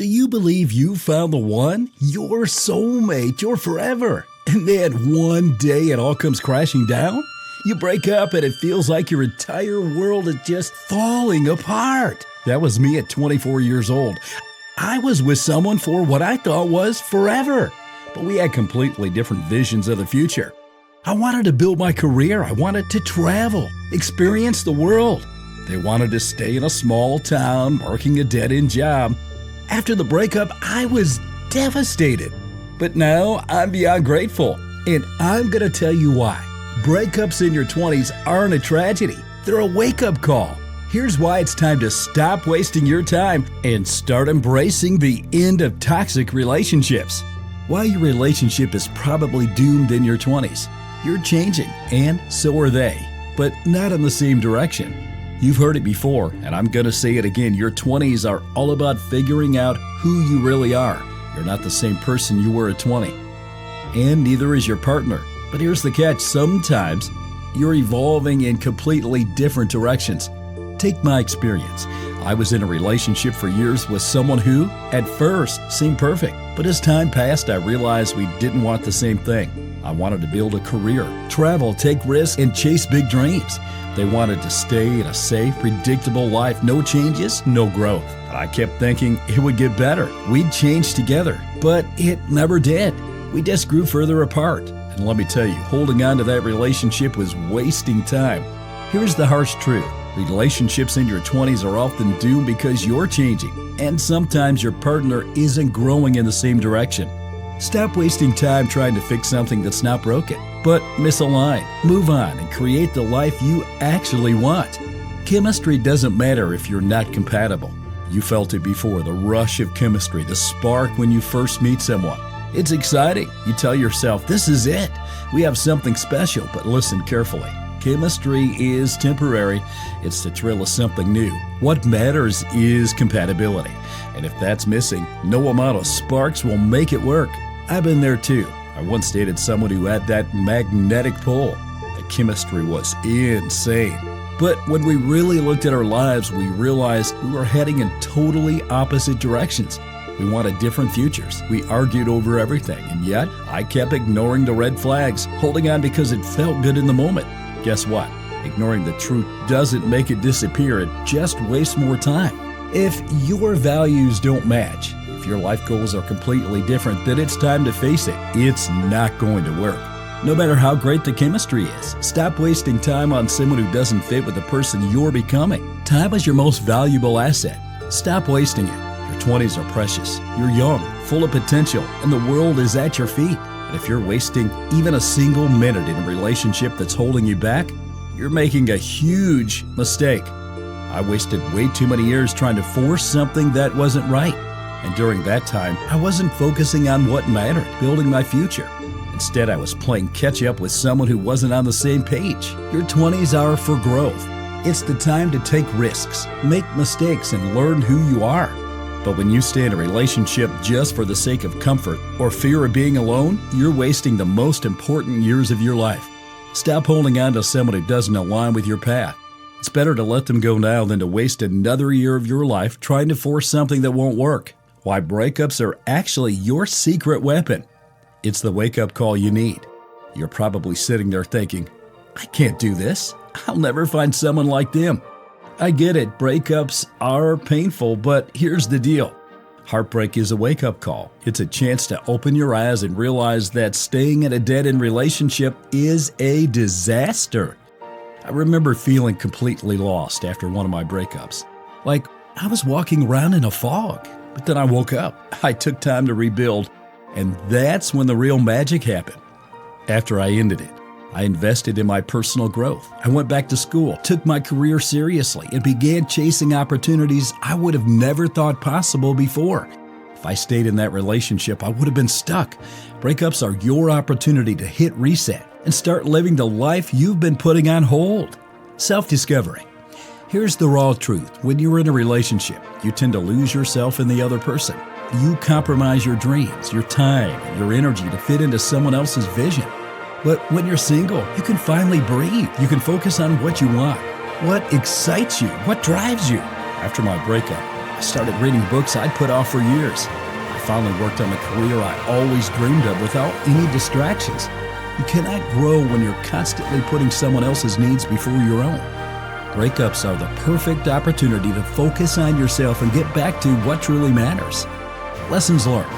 Do you believe you found the one? Your soulmate, your forever. And then one day it all comes crashing down? You break up and it feels like your entire world is just falling apart. That was me at 24 years old. I was with someone for what I thought was forever, but we had completely different visions of the future. I wanted to build my career. I wanted to travel, experience the world. They wanted to stay in a small town, working a dead-end job. After the breakup, I was devastated. But now I'm beyond grateful, and I'm going to tell you why. Breakups in your 20s aren't a tragedy. They're a wake-up call. Here's why it's time to stop wasting your time and start embracing the end of toxic relationships. While your relationship is probably doomed in your 20s, you're changing, and so are they, but not in the same direction. You've heard it before, and I'm going to say it again. Your 20s are all about figuring out who you really are. You're not the same person you were at 20. And neither is your partner. But here's the catch. Sometimes you're evolving in completely different directions. Take my experience. I was in a relationship for years with someone who, at first, seemed perfect. But as time passed, I realized we didn't want the same thing. I wanted to build a career, travel, take risks, and chase big dreams. They wanted to stay in a safe, predictable life, no changes, no growth. But I kept thinking it would get better. We'd change together, but it never did. We just grew further apart. And let me tell you, holding on to that relationship was wasting time. Here's the harsh truth. Relationships in your 20s are often doomed because you're changing, and sometimes your partner isn't growing in the same direction. Stop wasting time trying to fix something that's not broken, but misalign. Move on and create the life you actually want. Chemistry doesn't matter if you're not compatible. You felt it before, the rush of chemistry, the spark when you first meet someone. It's exciting. You tell yourself, this is it. We have something special, but listen carefully. Chemistry is temporary. It's the thrill of something new. What matters is compatibility. And if that's missing, no amount of sparks will make it work. I've been there too. I once dated someone who had that magnetic pull. The chemistry was insane. But when we really looked at our lives, we realized we were heading in totally opposite directions. We wanted different futures. We argued over everything, and yet I kept ignoring the red flags, holding on because it felt good in the moment. Guess what? Ignoring the truth doesn't make it disappear. It just wastes more time. If your values don't match, if your life goals are completely different, then it's time to face it. It's not going to work. No matter how great the chemistry is, stop wasting time on someone who doesn't fit with the person you're becoming. Time is your most valuable asset. Stop wasting it. Your 20s are precious. You're young, full of potential, and the world is at your feet. And if you're wasting even a single minute in a relationship that's holding you back, you're making a huge mistake. I wasted way too many years trying to force something that wasn't right. And during that time, I wasn't focusing on what mattered, building my future. Instead, I was playing catch up with someone who wasn't on the same page. Your 20s are for growth. It's the time to take risks, make mistakes, and learn who you are. But when you stay in a relationship just for the sake of comfort or fear of being alone, you're wasting the most important years of your life. Stop holding on to someone who doesn't align with your path. It's better to let them go now than to waste another year of your life trying to force something that won't work. Why breakups are actually your secret weapon. It's the wake-up call you need. You're probably sitting there thinking, I can't do this. I'll never find someone like them. I get it, breakups are painful, but here's the deal. Heartbreak is a wake-up call. It's a chance to open your eyes and realize that staying in a dead-end relationship is a disaster. I remember feeling completely lost after one of my breakups. Like I was walking around in a fog, but then I woke up. I took time to rebuild, and that's when the real magic happened. After I ended it, I invested in my personal growth. I went back to school, took my career seriously, and began chasing opportunities I would have never thought possible before. If I stayed in that relationship, I would have been stuck. Breakups are your opportunity to hit reset and start living the life you've been putting on hold. Self-discovery. Here's the raw truth. When you're in a relationship, you tend to lose yourself in the other person. You compromise your dreams, your time, and your energy to fit into someone else's vision. But when you're single, you can finally breathe. You can focus on what you want, what excites you, what drives you. After my breakup, I started reading books I'd put off for years. I finally worked on the career I always dreamed of without any distractions. You cannot grow when you're constantly putting someone else's needs before your own. Breakups are the perfect opportunity to focus on yourself and get back to what truly matters. Lessons learned.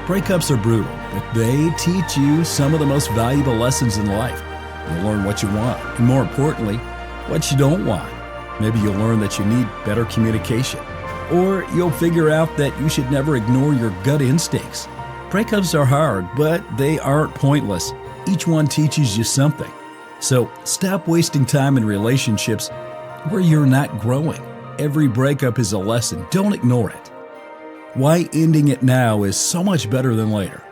Breakups are brutal, but they teach you some of the most valuable lessons in life. You'll learn what you want, and more importantly, what you don't want. Maybe you'll learn that you need better communication, or you'll figure out that you should never ignore your gut instincts. Breakups are hard, but they aren't pointless. Each one teaches you something. So stop wasting time in relationships where you're not growing. Every breakup is a lesson. Don't ignore it. Why ending it now is so much better than later.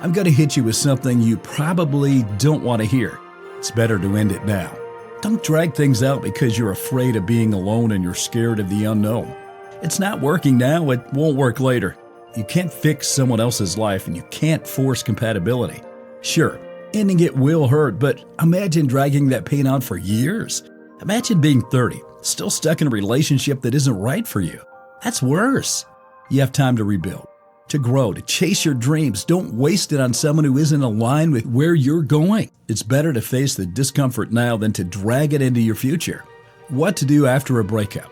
I'm going to hit you with something you probably don't want to hear. It's better to end it now. Don't drag things out because you're afraid of being alone and you're scared of the unknown. It's not working now, it won't work later. You can't fix someone else's life and you can't force compatibility. Sure, ending it will hurt, but imagine dragging that pain on for years. Imagine being 30, still stuck in a relationship that isn't right for you. That's worse. You have time to rebuild, to grow, to chase your dreams. Don't waste it on someone who isn't aligned with where you're going. It's better to face the discomfort now than to drag it into your future. What to do after a breakup?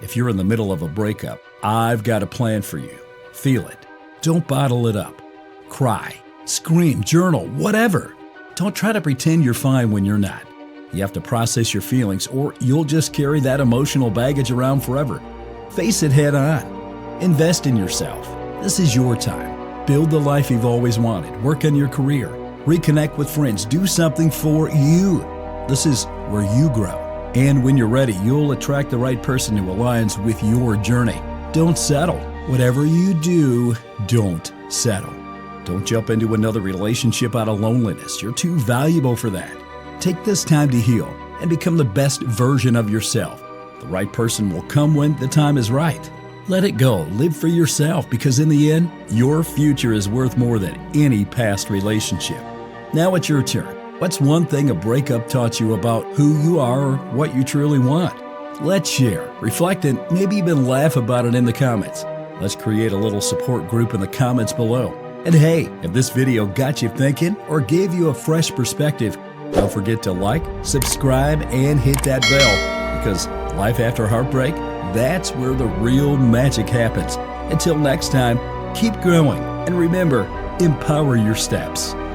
If you're in the middle of a breakup, I've got a plan for you. Feel it. Don't bottle it up. Cry, scream, journal, whatever. Don't try to pretend you're fine when you're not. You have to process your feelings or you'll just carry that emotional baggage around forever. Face it head on. Invest in yourself. This is your time. Build the life you've always wanted. Work on your career. Reconnect with friends. Do something for you. This is where you grow. And when you're ready, you'll attract the right person who aligns with your journey. Don't settle. Whatever you do, don't settle. Don't jump into another relationship out of loneliness. You're too valuable for that. Take this time to heal and become the best version of yourself. The right person will come when the time is right. Let it go. Live for yourself because in the end, your future is worth more than any past relationship. Now it's your turn. What's one thing a breakup taught you about who you are or what you truly want? Let's share, reflect, and maybe even laugh about it in the comments. Let's create a little support group in the comments below. And hey, if this video got you thinking or gave you a fresh perspective, don't forget to like, subscribe, and hit that bell because life after heartbreak, that's where the real magic happens. Until next time, keep growing and remember, empower your steps.